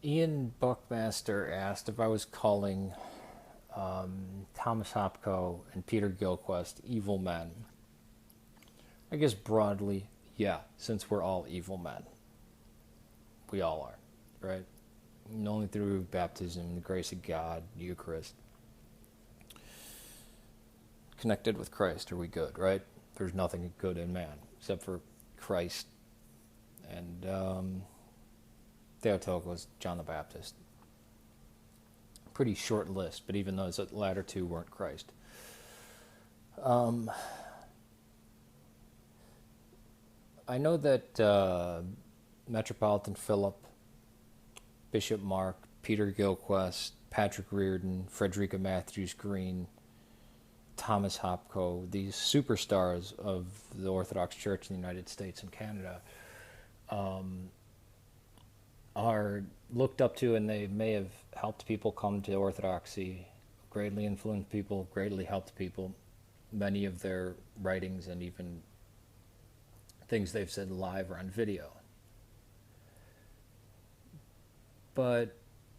Ian Buckmaster asked if I was calling Thomas Hopko and Peter Gilquist evil men. I guess broadly, yeah, since we're all evil men. We all are, right? And only through baptism, the grace of God, the Eucharist, connected with Christ are we good, right? There's nothing good in man except for Christ and Theotokos, John the Baptist. Pretty short list, but even those latter two weren't Christ. I know that Metropolitan Philip, Bishop Mark, Peter Gilquist, Patrick Reardon, Frederica Matthews Green, Thomas Hopko, these superstars of the Orthodox Church in the United States and Canada, are looked up to, and they may have helped people come to Orthodoxy, greatly influenced people, greatly helped people. Many of their writings and even things they've said live or on video. But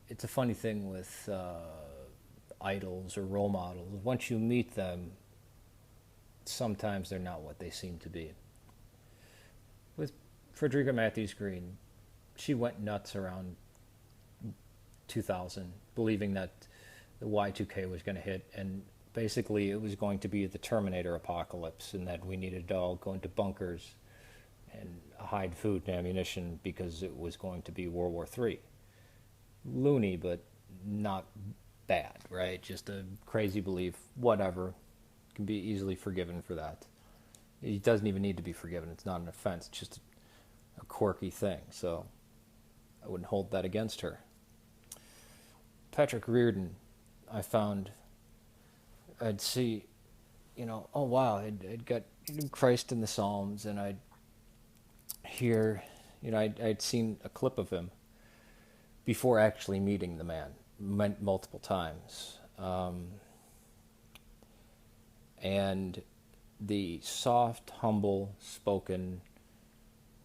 it's a funny thing with idols or role models. Once you meet them, sometimes they're not what they seem to be. With Frederica Matthews Green, she went nuts around 2000, believing that the Y2K was going to hit, and basically it was going to be the Terminator apocalypse, and that we needed to all go into bunkers and hide food and ammunition because it was going to be World War III. Loony, but not bad, right? Just a crazy belief, whatever. Can be easily forgiven for that. He doesn't even need to be forgiven. It's not an offense. It's just a quirky thing. So I wouldn't hold that against her. Patrick Reardon, I found, I'd see, oh wow, I'd got Christ in the Psalms, and I'd hear, I'd seen a clip of him before actually meeting the man, multiple times. And the soft, humble spoken,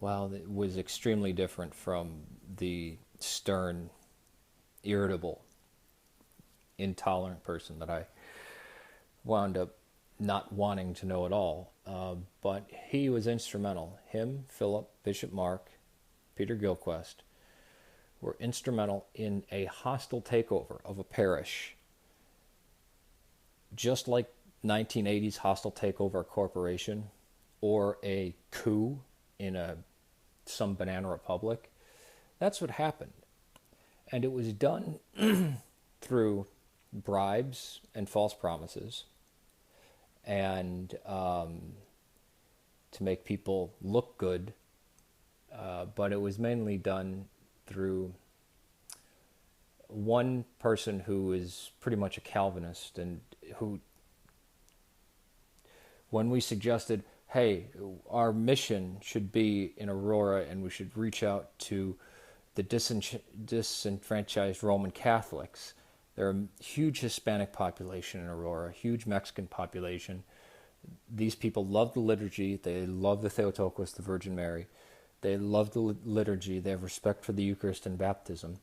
it was extremely different from the stern, irritable, intolerant person that I wound up not wanting to know at all. But he was instrumental. Him, Philip, Bishop Mark, Peter Gilquist were instrumental in a hostile takeover of a parish, just like 1980s hostile takeover of corporation or a coup in some banana republic. That's what happened. And it was done through bribes and false promises, and to make people look good, but it was mainly done through one person who is pretty much a Calvinist, and who, when we suggested, hey, our mission should be in Aurora and we should reach out to the disenfranchised Roman Catholics. There are a huge Hispanic population in Aurora, a huge Mexican population. These people love the liturgy. They love the Theotokos, the Virgin Mary. They love the liturgy. They have respect for the Eucharist and baptism.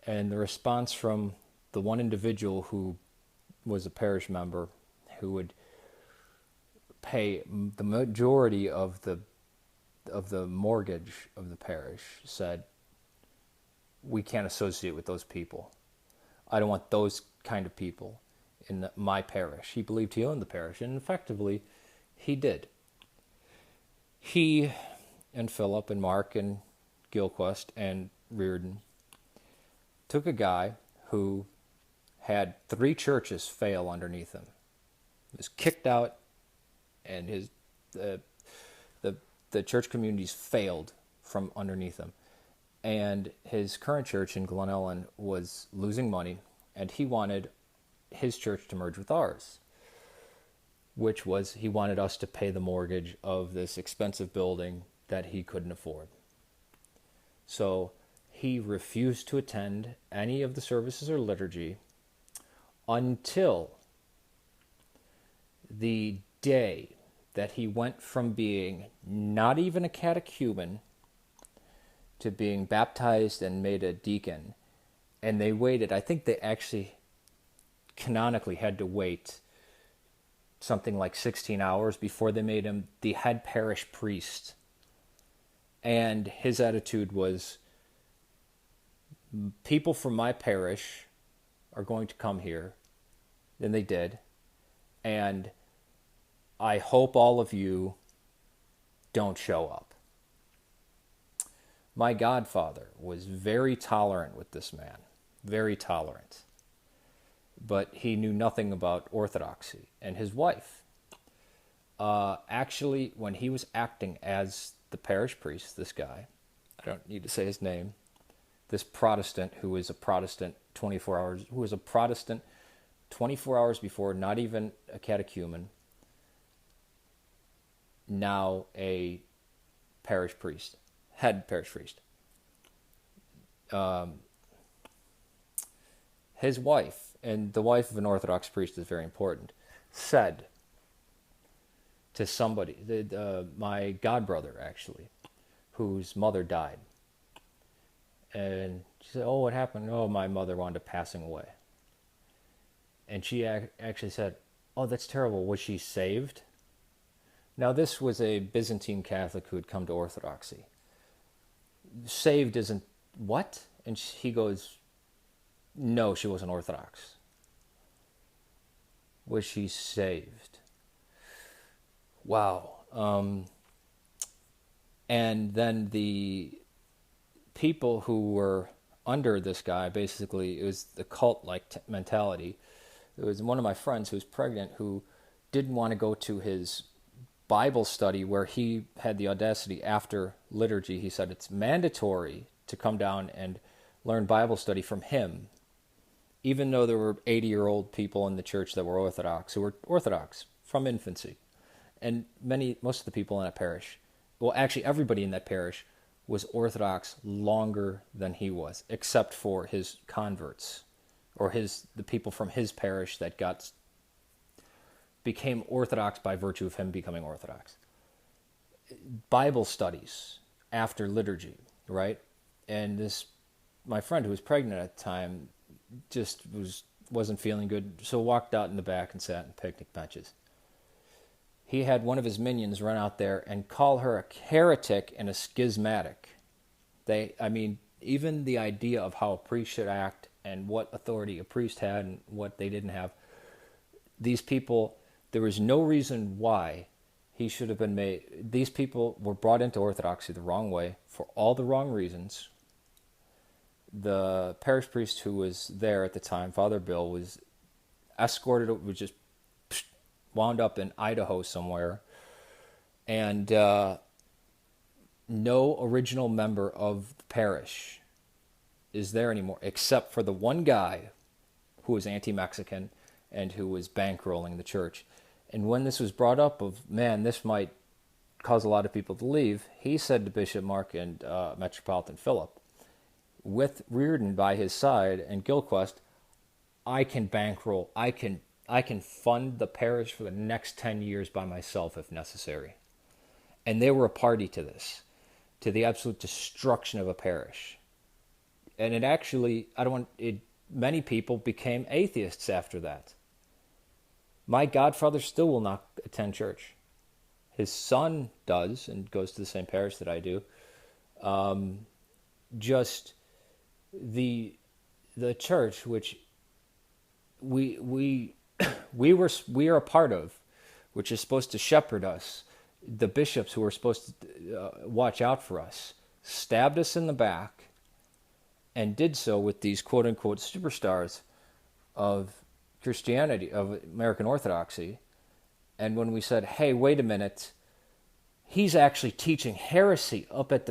And the response from the one individual who was a parish member, who would pay the majority of the mortgage of the parish, said, we can't associate with those people. I don't want those kind of people in my parish. He believed he owned the parish, and effectively he did. He and Philip and Mark and Gilquist and Reardon took a guy who had 3 churches fail underneath him. He was kicked out, and his the church communities failed from underneath him. And his current church in Glen Ellen was losing money, and he wanted his church to merge with ours, which was he wanted us to pay the mortgage of this expensive building that he couldn't afford. So he refused to attend any of the services or liturgy until the day that he went from being not even a catechumen to being baptized and made a deacon. And they waited. I think they actually canonically had to wait something like 16 hours before they made him the head parish priest. And his attitude was, people from my parish are going to come here. And they did. And I hope all of you don't show up. My godfather was very tolerant with this man. Very tolerant. But he knew nothing about orthodoxy. And his wife, actually, when he was acting as the parish priest, this guy, I don't need to say his name, this Protestant who was a Protestant 24 hours, who was a Protestant 24 hours before, not even a catechumen, now a parish priest, head parish priest. His wife, and the wife of an Orthodox priest is very important, said to somebody, my godbrother actually, whose mother died. And she said, oh, what happened? Oh, my mother wound up passing away. And she actually said, oh, that's terrible. Was she saved? Now, this was a Byzantine Catholic who had come to Orthodoxy. Saved isn't what? And he goes, no, she wasn't Orthodox. Was she saved? Wow. And then the people who were under this guy, basically, it was the cult-like mentality. It was one of my friends who was pregnant who didn't want to go to his Bible study where he had the audacity after liturgy. He said it's mandatory to come down and learn Bible study from him, even though there were 80-year-old people in the church that were Orthodox from infancy. And most of the people in that parish, well, actually everybody in that parish was Orthodox longer than he was, except for his converts, or the people from his parish that became Orthodox by virtue of him becoming Orthodox. Bible studies after liturgy, right? And my friend who was pregnant at the time just wasn't feeling good, so walked out in the back and sat in picnic benches. He had one of his minions run out there and call her a heretic and a schismatic. Even the idea of how a priest should act and what authority a priest had and what they didn't have, these people, there was no reason why he should have been made. These people were brought into Orthodoxy the wrong way for all the wrong reasons. The parish priest who was there at the time, Father Bill, was escorted, was just wound up in Idaho somewhere, and no original member of the parish is there anymore, except for the one guy who was anti-Mexican and who was bankrolling the church. And when this was brought up this might cause a lot of people to leave, he said to Bishop Mark and Metropolitan Philip, with Reardon by his side and Gilquist, I can bankroll, I can fund the parish for the next 10 years by myself if necessary. And they were a party to this, to the absolute destruction of a parish. And it actually, many people became atheists after that. My godfather still will not attend church. His son does and goes to the same parish that I do. Just the church, which we are a part of, which is supposed to shepherd us, the bishops who are supposed to watch out for us, stabbed us in the back and did so with these quote-unquote superstars of Christianity, of American Orthodoxy. And when we said, hey, wait a minute, he's actually teaching heresy up at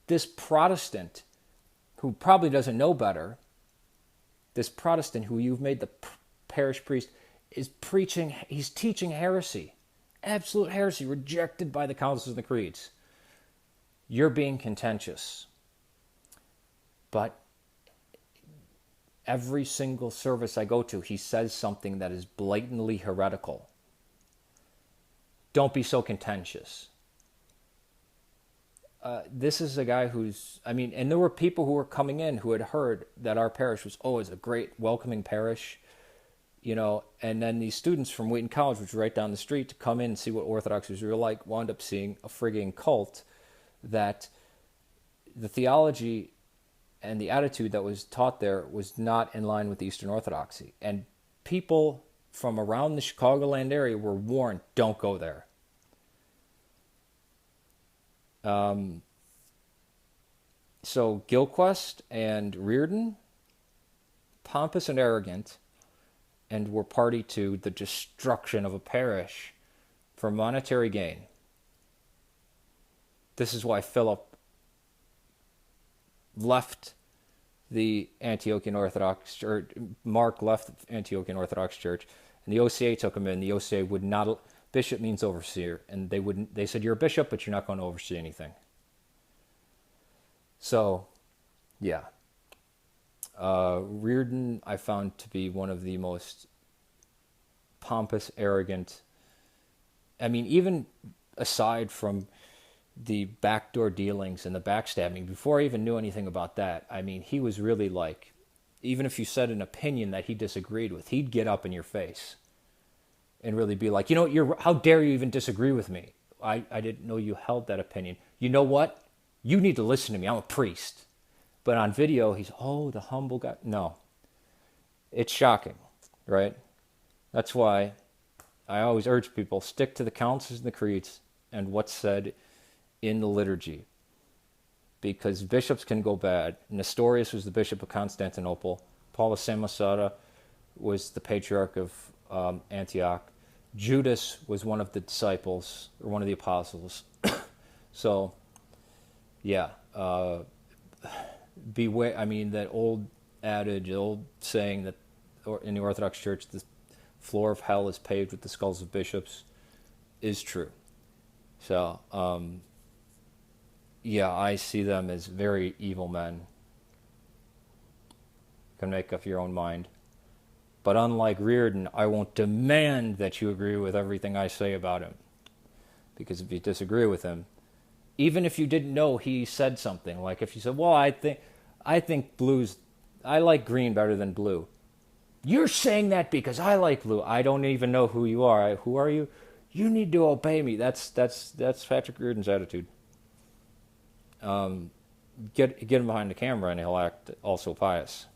this Protestant who probably doesn't know better, this Protestant who you've made the parish priest, he's teaching heresy, absolute heresy, rejected by the councils and the creeds. You're being contentious. But every single service I go to, he says something that is blatantly heretical. Don't be so contentious. this is a guy who's, I mean, and there were people who were coming in who had heard that our parish was always a great welcoming parish, you know, and then these students from Wheaton College, which was right down the street, to come in and see what Orthodox was really like, wound up seeing a frigging cult that the theology and the attitude that was taught there was not in line with Eastern Orthodoxy. And people from around the Chicagoland area were warned, don't go there. So Gilquist and Reardon, pompous and arrogant, and were party to the destruction of a parish for monetary gain. This is why Philip left the Antiochian Orthodox Church. Mark left the Antiochian Orthodox Church, and the OCA took him in. The OCA would not. Bishop means overseer, and they wouldn't. They said, "You're a bishop, but you're not going to oversee anything." So, yeah. Reardon I found to be one of the most pompous, arrogant. I mean, even aside from the backdoor dealings and the backstabbing, before I even knew anything about that, I mean, he was really like, even if you said an opinion that he disagreed with, he'd get up in your face and really be like, you know, how dare you even disagree with me? I didn't know you held that opinion. You know what? You need to listen to me. I'm a priest. But on video, he's, oh, the humble guy. No. It's shocking, right? That's why I always urge people, stick to the councils and the creeds and what's said in the liturgy. Because bishops can go bad. Nestorius was the bishop of Constantinople. Paul of Samosata was the patriarch of Antioch. Judas was one of the disciples, or one of the apostles. So, yeah, beware. I mean, that old adage, old saying that in the Orthodox Church, the floor of hell is paved with the skulls of bishops, is true. So, yeah, I see them as very evil men. You can make up your own mind. But unlike Reardon, I won't demand that you agree with everything I say about him. Because if you disagree with him, even if you didn't know he said something, like if you said, well, I think I like green better than blue. You're saying that because I like blue. I don't even know who you are. Who are you? You need to obey me. That's Patrick Reardon's attitude. Get him behind the camera and he'll act also pious.